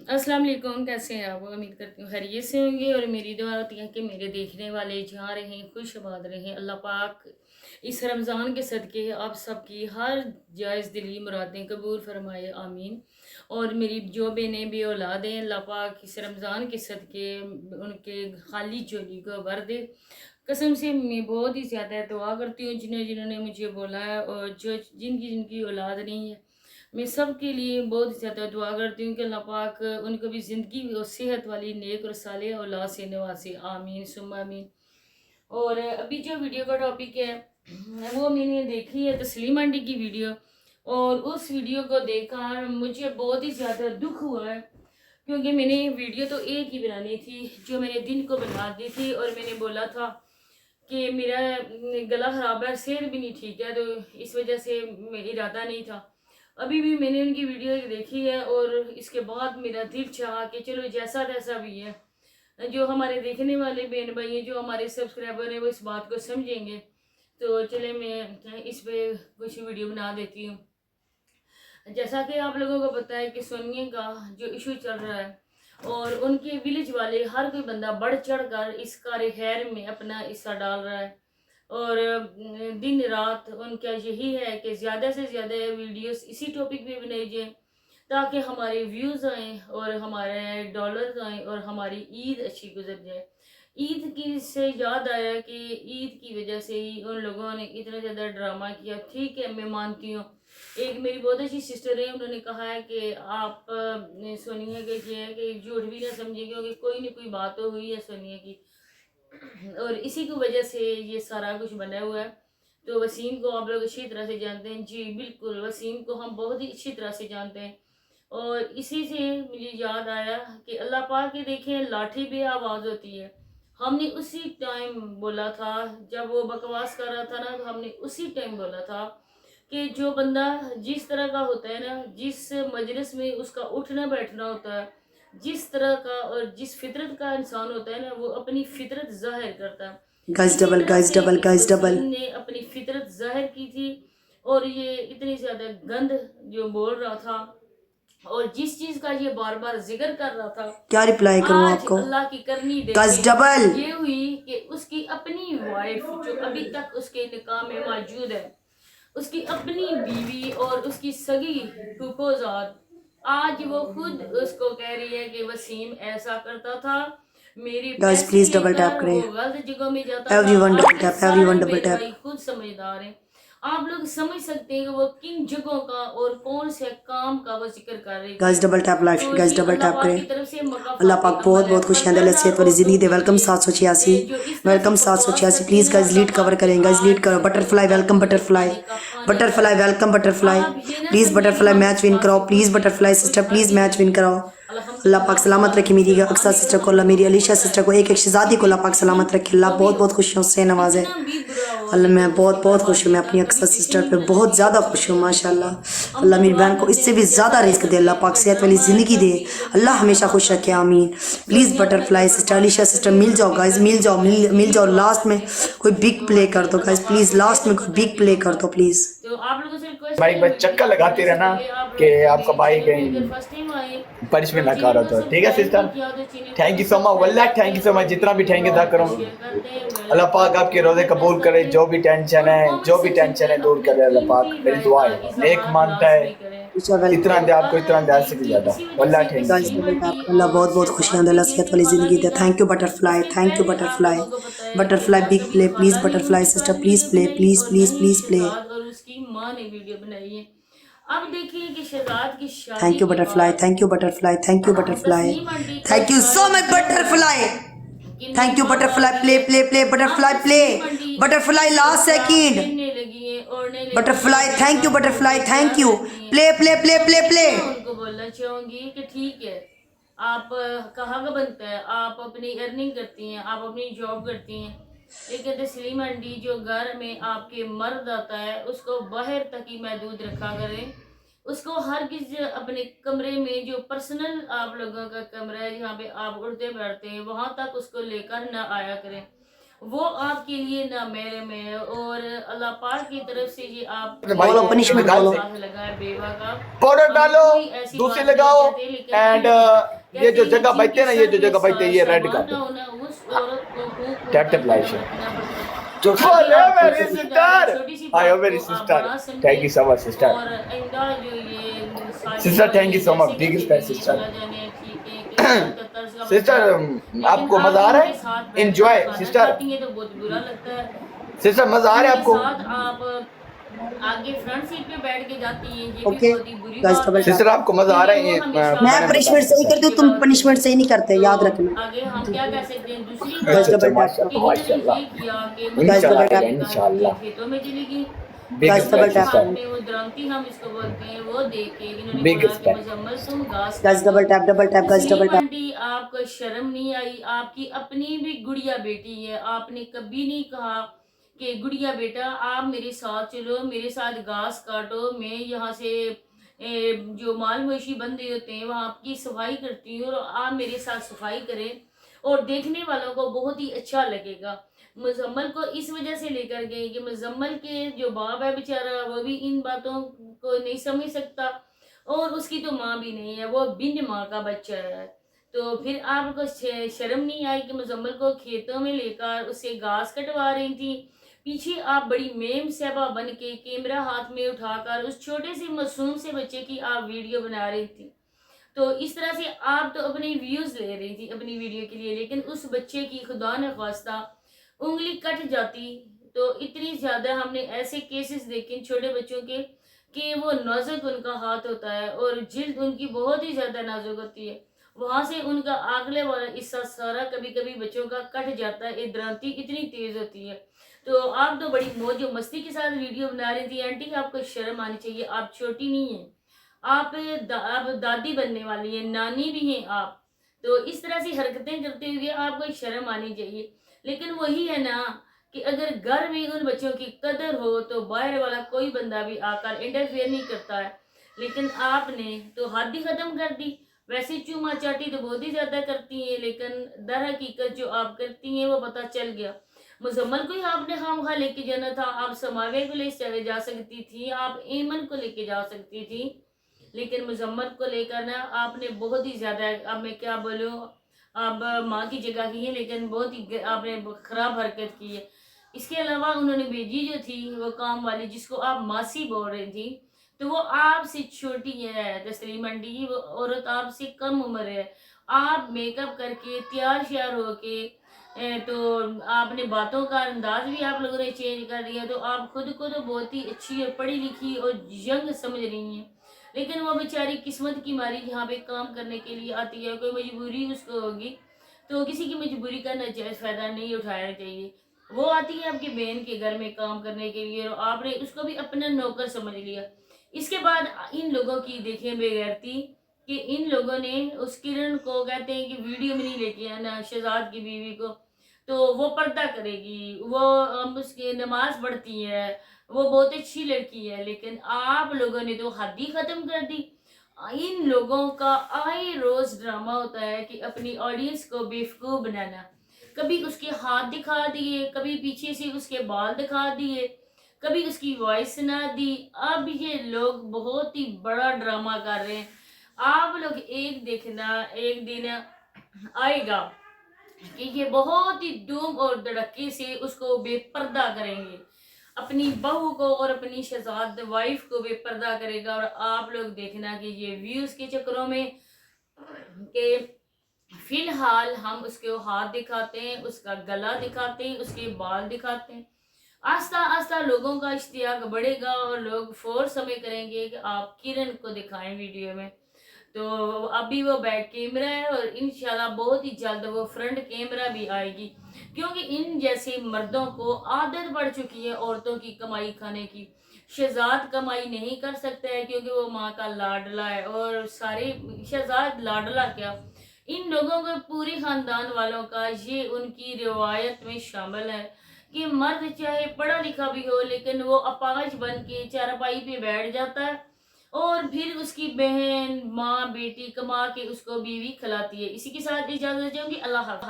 अस्सलाम वालेकुम, कैसे हैं आप? उम्मीद करती हूँ खैरियत से होंगे और मेरी दुआ होती है कि मेरे देखने वाले जहाँ रहें खुश आबाद रहें। अल्लाह पाक इस रमज़ान के सदक़े आप सबकी हर जायज़ दिली मुरादें कबूल फरमाए, आमीन। और मेरी जो बहनें बे औलाद हैं, अल्लाह पाक इस रमज़ान के सदक़े उनके खाली झोली को भर दे। कसम से मैं बहुत ही ज़्यादा दुआ करती हूँ जिन्होंने मुझे बोला है, और जो जिनकी जिनकी औलाद नहीं है, मैं सब के लिए बहुत ज़्यादा दुआ करती हूँ कि अल्लाह पाक उनको भी ज़िंदगी और सेहत वाली नेक और सालेह औलाद से नवाज़े, आमीन सुम्मा आमीन। और अभी जो वीडियो का टॉपिक है वो मैंने देखी है तस्लीम आंटी की वीडियो, और उस वीडियो को देखकर मुझे बहुत ही ज़्यादा दुख हुआ है, क्योंकि मैंने वीडियो तो एक ही बनानी थी जो मैंने दिन को बना दी थी, और मैंने बोला था कि मेरा गला ख़राब है, सेहत भी नहीं ठीक है, तो इस वजह से इरादा नहीं था। अभी भी मैंने उनकी वीडियो देखी है और इसके बाद मेरा दिल चाहा कि चलो जैसा तैसा भी है, जो हमारे देखने वाले बहन भाई हैं, जो हमारे सब्सक्राइबर हैं, वो इस बात को समझेंगे। तो चले मैं इस पे कुछ वीडियो बना देती हूँ। जैसा कि आप लोगों को पता है कि सोनिया का जो इशू चल रहा है, और उनके विलेज वाले हर कोई बंदा बढ़ चढ़ कर इस कार्य खैर में अपना हिस्सा डाल रहा है, और दिन रात उनका यही है कि ज़्यादा से ज़्यादा वीडियोस इसी टॉपिक पे बनाई जाए, ताकि हमारे व्यूज़ आएँ और हमारे डॉलर्स आएँ और हमारी ईद अच्छी गुजर जाए। ईद की से याद आया कि ईद की वजह से ही उन लोगों ने इतना ज़्यादा ड्रामा किया। ठीक है, मैं मानती हूँ, एक मेरी बहुत अच्छी सिस्टर है, उन्होंने कहा है कि आप सोनिया के ये है कि झूठ भी ना समझिए, क्योंकि कोई ना कोई बात तो हुई है सोनिया की, और इसी की वजह से ये सारा कुछ बना हुआ है। तो वसीम को आप लोग अच्छी तरह से जानते हैं, जी बिल्कुल, वसीम को हम बहुत ही अच्छी तरह से जानते हैं। और इसी से मुझे याद आया कि अल्लाह पाक के देखें लाठी भी आवाज़ होती है। हमने उसी टाइम बोला था, जब वो बकवास कर रहा था ना, तो हमने उसी टाइम बोला था कि जो बंदा जिस तरह का होता है ना, जिस मजलिस में उसका उठना बैठना होता है, जिस तरह का और जिस फितरत का इंसान होता है ना, वो अपनी फितरत जाहिर करता है। इसी तरह से इस गाइस डबल। वसीम ने अपनी फितरत जाहिर की थी, और ये इतनी ज़्यादा गंद जो बोल रहा था, और जिस चीज़ का ये बार बार जिक्र कर रहा था, क्या रिप्लाई करूं आज आपको? अल्लाह की करनी गाइस देखें डबल। ये हुई कि उसकी अपनी वाइफ जो अभी तक उसके निकाह में मौजूद है, उसकी अपनी बीवी और उसकी सगी फूफोजाद, आज वो खुद उसको कह रही है कि वसीम ऐसा करता था, मेरे गाइस पैसे प्लीज डबल टैप लेकर करें। वो गलत जगह में जाता था। एवरीवन डबल आपके टैप, एवरीवन सारे डबल बहन टैप। भाई खुद समझदार हैं, आप लोग समझ सकते हैं कि वो किन जगहों का और कौन से काम का वो जिक्र कर रही थी। गाइस डबल टैप लाइफ, तो गाइस ये डबल अल्लाह टैप पाक करें। की तरफ से अल्लाह मकाफात पाक बहुत अमल है, बहुत खुशियां दे, पर्दादार सेहत वाली औरतों जिंदगी दे। के वेलकम लिए 786। जो इस तरह से वेलकम बकवास 786। करते प्लीज हैं, गाइस अल्लाह लीड कवर पाक करें, गाइस लीड आज करो। बटरफ्लाई उनका वेलकम, मुंह बटरफ्लाई। खाने का पानी बटरफ्लाई लगाए। Welcome, butterfly. आप ये ना प्लीज समझे कि बटरफ्लाई हम मैच इस विन बात कराओ, से प्लीज खुश हैं, बटरफ्लाई खुश सिस्टर, प्लीज हरगिज मैच नहीं विन है। कराओ। अल्लाह पाक अल्हम्दुलिल्लाह खुदा सलामत रखे मेरी हमसे अक्सा मांगे सिस्टर और को, हम अल्लाह मेरी उनको अलीशा पता सिस्टर है को, एक कि शहजादी को अल्लाह पाक कितनी सलामत रखे। अल्लाह जो भी बहुत हो, बहुत खुशियों से नवाजे। कितना भी बुरा हो, अल्लाह मैं लेकिन बहुत उसकी बहुत खुश हूँ, बर्बादी मैं का अपनी कभी अक्सा किसी सिस्टर भी पे तरह बहुत से ज़्यादा कोई खुश हूँ इज़्ज़त नहीं है। माशाल्लाह। हम अल्लाह मेरी दुआ बहन को करते इससे हैं भी कि ज़्यादा जैसा रिस्क तैसा दे अल्लाह भी पाक, कोई सेहत वाली ड्रामा है, ज़िंदगी दे। कभी अल्लाह दुनिया हमेशा तबाह खुश कर रखे, दे, आमीन। प्लीज़ दुनिया बटरफ्लाई करके सिस्टर, बर्बाद अलीशा कर दे, सिस्टर मेरे मिल जाओ नबी गाइज, कर मिल दे। जाओ, मिल यही जाओ। दुआ लास्ट में करते हैं, कोई सबकी बिग दुआ प्ले से कर दो अल्लाह गाइज, पाक प्लीज़ को लास्ट में बेहतर कोई पता है बिग कि प्ले कर होगा। दो प्लीज़। तो आप लोगों से रिक्वेस्ट भाई है बस वीडियो चक्कर को लगाते बनाने से रहना पहले आप कि लोग आपका मेरे भाई चैनल पे अगर कहीं फर्स्ट टाइम आए बारिश में तो ना खा चैनल रहा को था। ठीक है सब्सक्राइब नहीं सिस्टर, किया तो चैनल को थैंक भी यू सो मच, सब्सक्राइब वल्लाह करते थैंक यू हैं, सो और मच। जितना भी वीडियो को थैंक अदा लाइक और करूँ, शेयर करते हैं, बेल अल्लाह आइकन पाक को आपके रोज़े जरूर प्रेस कबूल करे। करते हैं, जो भी टेंशन और है, कमेंट जो भी सेक्शन टेंशन पे है, दूर अपनी करे अल्लाह पाक। कीमती मेरी राय दुआ का है, एक इजहार मानता है लाजमी करें। जितना दे आपको इतना दे थैंक सके यू। ज़्यादा। इसी वजह वल्लाह से थैंक गाइस यू। तस्लीम डबल आंटी टैप। अल्लाह और बहुत बहुत खुशियां शहजाद दे, भी अल्लाह गई सेहत थी वाली खाला ज़िंदगी के दे। घर। थैंक यू बटरफ्लाई, इससे थैंक यू पहले आप बटरफ्लाई। लोगों को पता है कि बटरफ्लाई ना बिग कभी प्ले, प्लीज़ खाला ने बटरफ्लाई उनके सिस्टर, साथ प्लीज़ वीडियो प्ले, बनाई, प्लीज़ और न प्लीज़ ही प्लीज़ प्ले। शहजाद और उसकी माँ ने वीडियो बनाई है। अब देखिए कि शहजाद की शादी थैंक यू के बटरफ्लाई, बाद thank you butterfly, thank you butterfly. तस्लीम आंटी को थैंक यू सो शायद मच ये लगा बटरफ्लाई। कि मेरी थैंक यू माँ भाग बटरफ्लाई। गई प्ले है। प्ले प्ले अब बटरफ्लाई प्ले। तस्लीम आंटी बटरफ्लाई इसी लास्ट तरह सेकंड। पहनने लगी है, ओढ़ने लगी है, butterfly thank you makeup butterfly, करके थैंक तैयार यू। रहती हैं। प्ले प्ले प्ले तो प्ले मैं प्ले। इतना उनको बोलना चाहूँगी कि ठीक है, आप कहाँ का बनता है, आप अपनी अर्निंग करती हैं, आप अपनी जॉब करती हैं, लेकिन तस्लीम आंटी जो घर में आपके मर्द आता है उसको बाहर तक ही महदूद रखा करें। उसको हर किस अपने कमरे में जो पर्सनल आप लोगों का कमरा है जहाँ पे आप उठते बैठते हैं वहां तक उसको लेकर ना आया करें। वो आपके लिए ना मेरे में, और अल्लाह पाक की तरफ से ये आप बोलो, punishment बोलो। साथ लगा है बेवा का। पाउडर हम डालो, कोई ऐसी दूसरी बात नहीं लगाओ, कहते, लेकिन एंड कहते ये जो हैं जगह जिनके बचते हैं ना, ये जो सर पे जगह बचते हैं, ये रेड कर सामान ना दो। होना, उस औरत को मुंह को Tap, tap, कदम like, रखना पड़ता है। जो ताकि आप मेरी छोटी सी सिस्टर, छोटी सी आयो बात मेरी को आप सिस्टर, बड़ा समझे। Thank you so much sister. और आइंदा जो ये sister thank you so much, big respect Allah sister. जाने ठीक है कि बात का तर्ज का सिस्टर मसला है। लेकिन आपको आप मजा आ रहा उनके साथ है? बैठकर एंजॉय खाना सिस्टर, खाती हैं तो बहुत बुरा लगता है। सिस्टर मजा आ रहा है उनके आपको? साथ आप आगे फ्रंट सीट पे बैठ के जाती हैं, ये भी Okay, बहुत ही बुरी guys, बात double है। tap. सिस्टर आपको मजा आ रहा है? ये क्योंकि वो हमेशा मैं मैंने पनिशमेंट सही करती हूँ, तुम पनिशमेंट सही नहीं करते, याद तो रखना। आगे हम क्या कह सकते हैं? दूसरी Guys, बात double tap. माशाल्लाह कि इन्होंने माशाल्लाह, ये किया कि Guys, double tap. इंशाल्लाह खेतों में चली गई। Big Guys, double respect tap. हाथ सिस्टर, में वो द्रांति हम इसको बोलते हैं, वो देख के इन्होंने Big बोला कि respect. मुजम्मल तुम घास Guys, double tap, double tap, guys, double तस्लीम tap. आंटी, आपको शर्म नहीं आई? आपकी अपनी भी गुड़िया बेटी है, आपने कभी नहीं कहा कि गुड़िया बेटा आप मेरे साथ चलो, मेरे साथ घास काटो, मैं यहाँ से जो माल मवेशी बंदे होते हैं वहाँ आपकी सफाई करती हूँ, और आप मेरे साथ सफाई करें और देखने वालों को बहुत ही अच्छा लगेगा। मुजम्मल को इस वजह से लेकर गए कि मुजम्मल के जो बाप है बेचारा, वो भी इन बातों को नहीं समझ सकता, और उसकी तो माँ भी नहीं है, वो बिन माँ का बच्चा है। तो फिर आपको शर्म नहीं आई कि मुजम्मल को खेतों में लेकर उससे घास कटवा रही थी? पीछे आप बड़ी मेम साहबा बन के कैमरा हाथ में उठाकर उस छोटे से मासूम से बच्चे की आप वीडियो बना रही थी। तो इस तरह से आप तो अपने व्यूज ले रही थी अपनी वीडियो के लिए, लेकिन उस बच्चे की खुदा न खास्ता उंगली कट जाती तो इतनी ज्यादा हमने ऐसे केसेस देखे छोटे बच्चों के कि वो नाजुक उनका हाथ होता है और जिल्द उनकी बहुत ही ज्यादा नाजुक होती है, वहां से उनका आगले वाला हिस्सा सारा कभी कभी बच्चों का कट जाता है, द्रांति इतनी तेज होती है। तो आप तो बड़ी मौज मस्ती के साथ वीडियो बना रही थी। आंटी आपको शर्म आनी चाहिए, आप छोटी नहीं है, आप आप दादी बनने वाली है, नानी भी हैं आप। तो इस तरह से हरकतें करते हुए आपको शर्म आनी चाहिए। लेकिन वही है ना कि अगर घर में उन बच्चों की कदर हो तो बाहर वाला कोई बंदा भी आकर इंटरफेयर नहीं करता है, लेकिन आपने तो हद ही खत्म कर दी। वैसे चूमा चाटी तो बहुत ही ज्यादा करती हैं, लेकिन दर हकीकत जो आप करती हैं वो पता चल गया। मुजम्मल को ही आपने खामखा लेके जाना था, आप समावे को ले चले जा सकती थी, आप एमन को लेके जा सकती थी, लेकिन मुजम्मल को लेकर ना आपने बहुत ही ज्यादा, अब मैं क्या बोलूँ, अब माँ की जगह की है, लेकिन बहुत ही आपने खराब हरकत की है। इसके अलावा उन्होंने भेजी जो थी वो काम वाली जिसको आप मासी बोल रही थी, तो वो आपसे छोटी है तस्लीम आंटी, वो औरत आपसे कम उम्र है। आप मेकअप करके तैयार श्यार होके तो आपने बातों का अंदाज भी आप लोगों ने चेंज कर दिया, तो आप खुद को तो बहुत ही अच्छी और पढ़ी लिखी और यंग समझ रही हैं, लेकिन वो बेचारी किस्मत की मारी यहाँ पे काम करने के लिए आती है, कोई मजबूरी उसको होगी, तो किसी की मजबूरी का नाजायज फायदा नहीं उठाना चाहिए। वो आती है आपकी बहन के घर में काम करने के लिए और आपने उसको भी अपना नौकर समझ लिया। इसके बाद इन लोगों की देखें बेगैरती कि इन लोगों ने उस किरण को कहते हैं कि वीडियो में नहीं लेके आना, शहजाद की बीवी को, तो वो पर्दा करेगी, वो उसकी नमाज पढ़ती है, वो बहुत अच्छी लड़की है, लेकिन आप लोगों ने तो हद ही खत्म कर दी। इन लोगों का आए रोज ड्रामा होता है कि अपनी ऑडियंस को बेवकूफ बनाना, कभी उसके हाथ दिखा दिए, कभी पीछे से उसके बाल दिखा दिए, कभी उसकी वॉइस सुना दी। अब ये लोग बहुत ही बड़ा ड्रामा कर रहे हैं। आप लोग एक देखना, एक दिन आएगा कि ये बहुत ही धूम और धड़के से उसको बेपर्दा करेंगे, अपनी बहू को और अपनी शहजाद वाइफ को बेपर्दा करेगा, और आप लोग देखना कि ये व्यूज के चक्करों में कि फिलहाल हम उसके हाथ दिखाते हैं, उसका गला दिखाते हैं, उसके बाल दिखाते हैं, आस्ता आस्ता लोगों का इश्तियाक बढ़ेगा और लोग फोर्स हमें करेंगे कि आप किरण को दिखाएं वीडियो में। तो अभी वो बैक कैमरा है और इंशाल्लाह बहुत ही जल्द वो फ्रंट कैमरा भी आएगी, क्योंकि इन जैसे मर्दों को आदत पड़ चुकी है औरतों की कमाई खाने की। शहजाद कमाई नहीं कर सकता है क्योंकि वो माँ का लाडला है, और सारे शहजाद लाडला क्या, इन लोगों को पूरे खानदान वालों का ये उनकी रिवायत में शामिल है कि मर्द चाहे पढ़ा लिखा भी हो लेकिन वो अपाहिज बन के चारपाई पे बैठ जाता है और फिर उसकी बहन माँ बेटी कमा के उसको बीवी खिलाती है। इसी के साथ इजाजत चाहूंगी। अल्लाह हाफ़िज़।